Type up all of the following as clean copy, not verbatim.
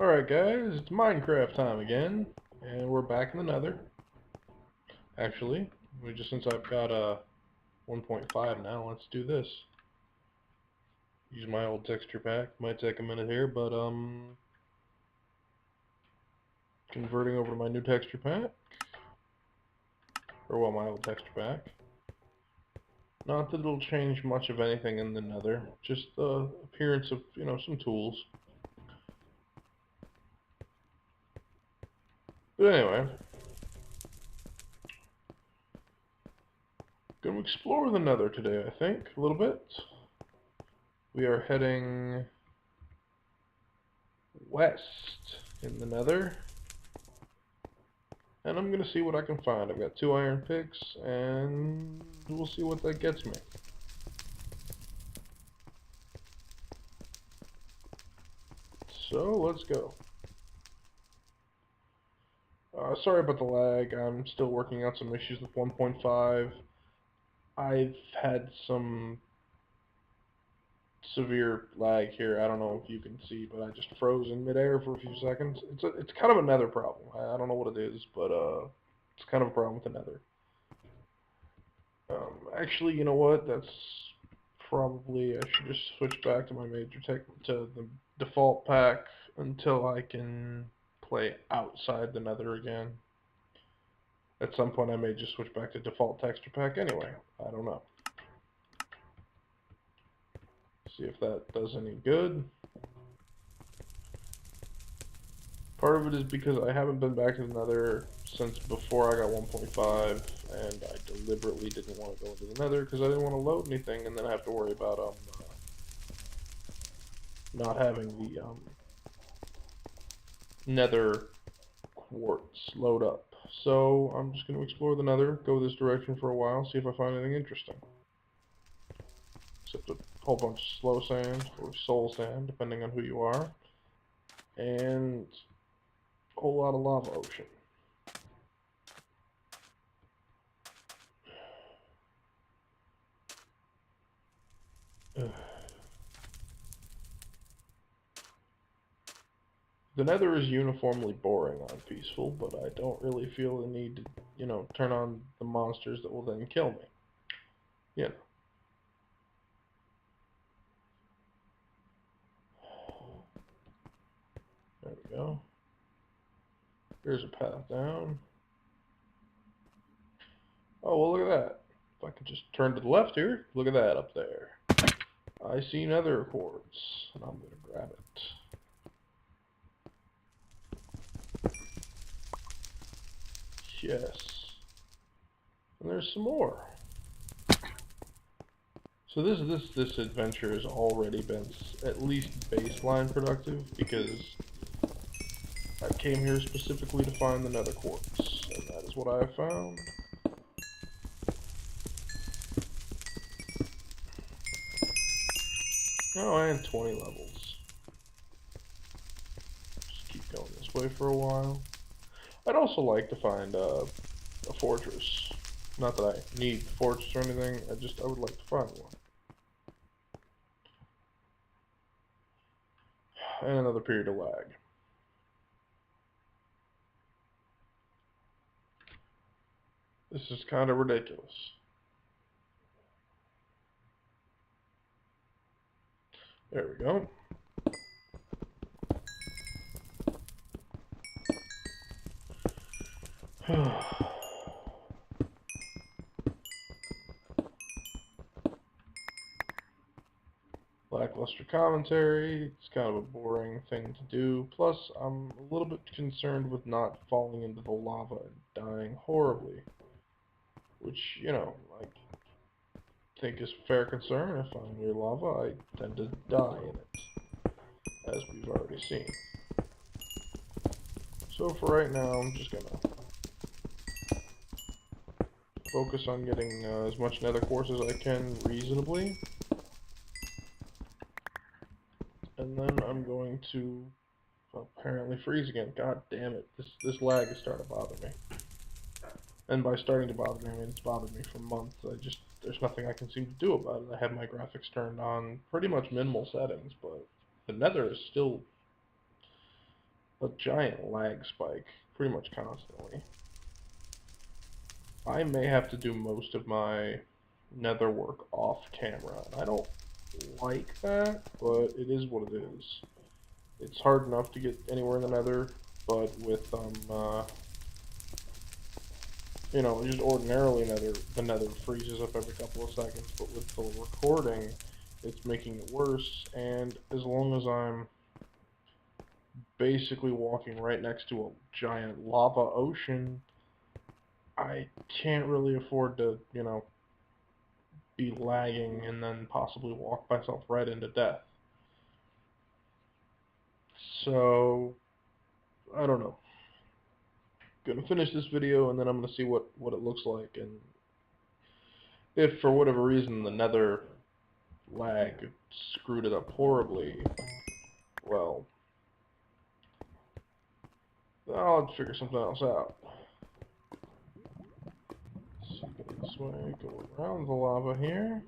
Alright guys, it's Minecraft time again, and we're back in the Nether. Actually, since I've got a 1.5 now, let's do this. Use my old texture pack. Might take a minute here, but converting over to my new texture pack. Or well, my old texture pack. Not that it'll change much of anything in the Nether, just the appearance of, some tools. But anyway, gonna explore the Nether today, I think, a little bit. We are heading west in the Nether, and I'm gonna see what I can find. I've got 2 iron picks, and we'll see what that gets me. So let's go. Sorry about the lag. I'm still working out some issues with 1.5. I've had some severe lag here. I don't know if you can see, but I just froze in midair for a few seconds. It's kind of a Nether problem. I don't know what it is, but it's kind of a problem with the Nether. Actually, you know what? That's probably, I should just switch back to my to the default pack until I can play outside the Nether again. At some point I may just switch back to default texture pack anyway. I don't know. See if that does any good. Part of it is because I haven't been back to the Nether since before I got 1.5, and I deliberately didn't want to go into the Nether because I didn't want to load anything and then have to worry about not having the Nether quartz load up. So I'm just going to explore the Nether, go this direction for a while, see if I find anything interesting. Except a whole bunch of slow sand, or soul sand, depending on who you are. And a whole lot of lava ocean. The Nether is uniformly boring on Peaceful, but I don't really feel the need to, turn on the monsters that will then kill me. You know. There we go. Here's a path down. Oh, well, look at that. If I could just turn to the left here, look at that up there. I see Nether quartz, and I'm going to grab it. Yes. And there's some more. So this adventure has already been at least baseline productive because I came here specifically to find the Nether quartz, and that is what I have found. Oh, and 20 levels. Just keep going this way for a while. I'd also like to find a fortress. Not that I need the fortress or anything, I would like to find one. And another period of lag. This is kind of ridiculous. There we go. Lackluster commentary. It's kind of a boring thing to do. Plus, I'm a little bit concerned with not falling into the lava and dying horribly. Which, I think is a fair concern. If I'm near lava, I tend to die in it, as we've already seen. So for right now, I'm just gonna focus on getting as much Nether quartz as I can reasonably. And then I'm going to apparently freeze again. God damn it. This lag is starting to bother me. And by starting to bother me, I mean it's bothered me for months. There's nothing I can seem to do about it. I have my graphics turned on pretty much minimal settings, but the Nether is still a giant lag spike pretty much constantly. I may have to do most of my nether work off camera. I don't like that, but it is what it is. It's hard enough to get anywhere in the nether, but with you know, just ordinarily the nether freezes up every couple of seconds, but with the recording, it's making it worse, and as long as I'm basically walking right next to a giant lava ocean, I can't really afford to, you know, be lagging and then possibly walk myself right into death. So, I don't know. Gonna finish this video and then I'm gonna see what it looks like, and if for whatever reason the nether lag screwed it up horribly, well, I'll figure something else out. So go this way, go around the lava here.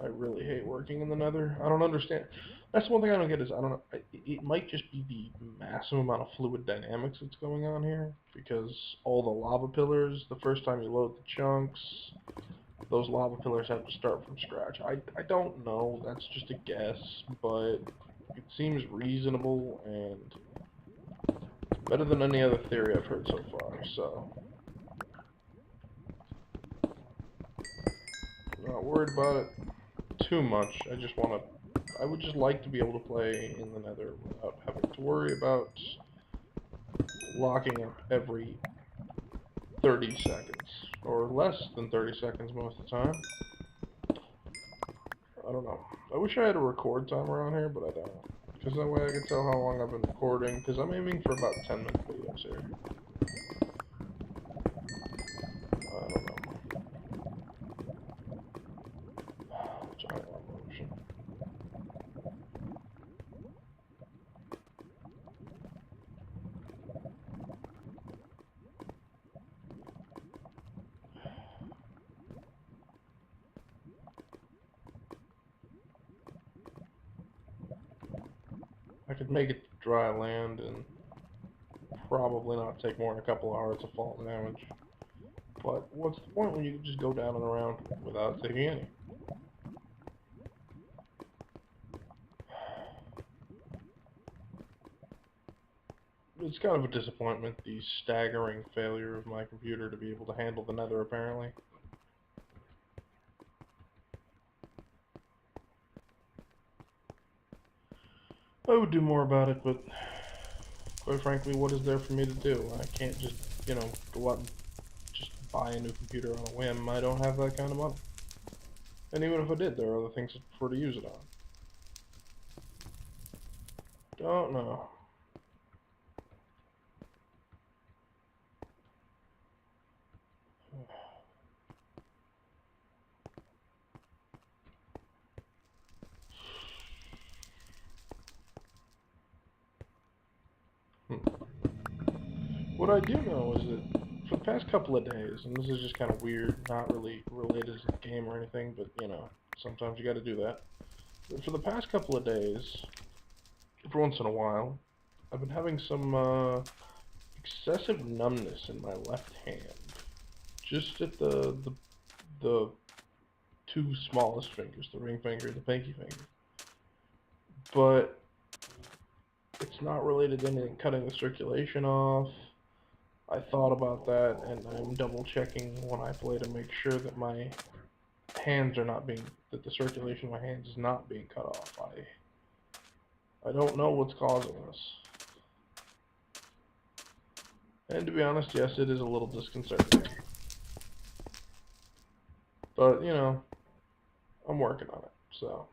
I really hate working in the nether. I don't understand. That's one thing I don't get is, I don't know, it might just be the massive amount of fluid dynamics that's going on here, because all the lava pillars, the first time you load the chunks, those lava pillars have to start from scratch. I don't know, that's just a guess, but it seems reasonable and better than any other theory I've heard so far, so not worried about it too much. I would just like to be able to play in the nether without having to worry about locking up every 30 seconds, or less than 30 seconds most of the time. I don't know. I wish I had a record timer on here, but I don't. Because that way I can tell how long I've been recording, because I'm aiming for about 10-minute videos here. I don't know. Giant lava ocean. I could make it dry land and probably not take more than a couple of hearts of fall damage. But what's the point when you can just go down and around without taking any? It's kind of a disappointment, the staggering failure of my computer to be able to handle the nether, apparently. I would do more about it, but quite frankly, what is there for me to do? I can't just, you know, go out and just buy a new computer on a whim. I don't have that kind of money. And even if I did, there are other things I'd prefer to use it on. Don't know. What I do know is that for the past couple of days, and this is just kind of weird, not really related to the game or anything, but you know, sometimes you gotta do that. But for the past couple of days, every once in a while, I've been having some excessive numbness in my left hand. Just at the two smallest fingers, the ring finger and the pinky finger. But it's not related to anything cutting the circulation off. I thought about that, and I'm double checking when I play to make sure that my hands are not being, that the circulation of my hands is not being cut off. I don't know what's causing this. And to be honest, yes, it is a little disconcerting. But, you know, I'm working on it, so.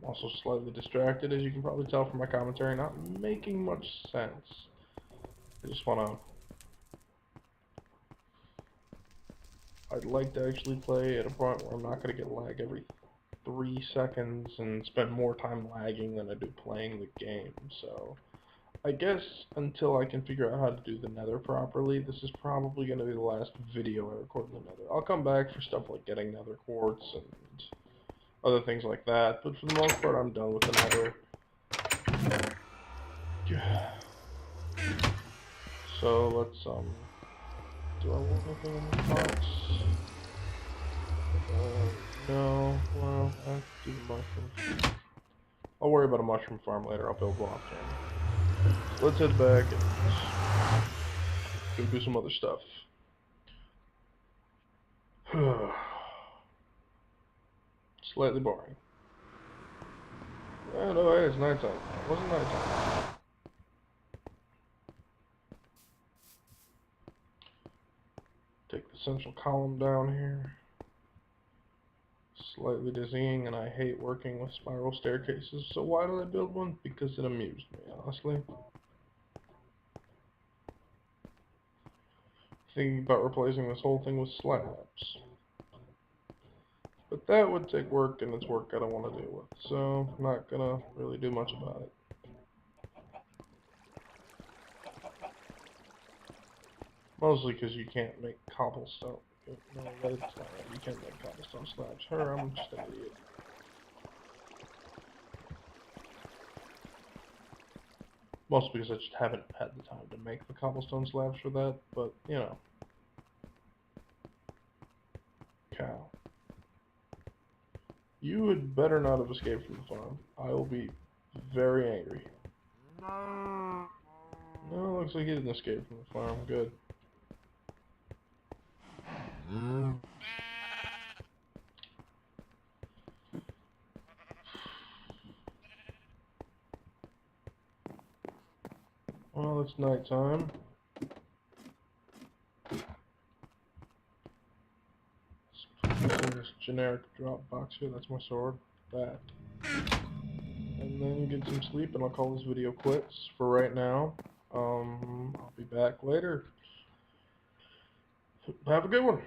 I'm also slightly distracted, as you can probably tell from my commentary, not making much sense. I just want to... I'd like to actually play at a point where I'm not going to get lag every 3 seconds and spend more time lagging than I do playing the game, so I guess until I can figure out how to do the Nether properly, this is probably going to be the last video I record in the Nether. I'll come back for stuff like getting Nether quartz and other things like that, but for the most part, I'm done with the Nether. So let's do I want anything in this box? No. Well, I have to do the mushrooms. I'll worry about a mushroom farm later. I'll build one off camera. So let's head back and go do some other stuff. Slightly boring. Oh, no, it's nighttime. It wasn't nighttime. Take the central column down here. Slightly dizzying, and I hate working with spiral staircases, so why did I build one? Because it amused me, honestly. Thinking about replacing this whole thing with slabs. But that would take work, and it's work I don't want to deal with, so I'm not gonna really do much about it. Mostly because you can't make cobblestone. No, that's not right. You can't make cobblestone slabs. I'm just an idiot. Mostly because I just haven't had the time to make the cobblestone slabs for that, but, you know. Cow. You had better not have escaped from the farm. I will be very angry. No, looks like he didn't escape from the farm. Good. Well, it's nighttime. This generic drop box here. That's my sword. That. And then get some sleep, and I'll call this video quits for right now. I'll be back later. Have a good one.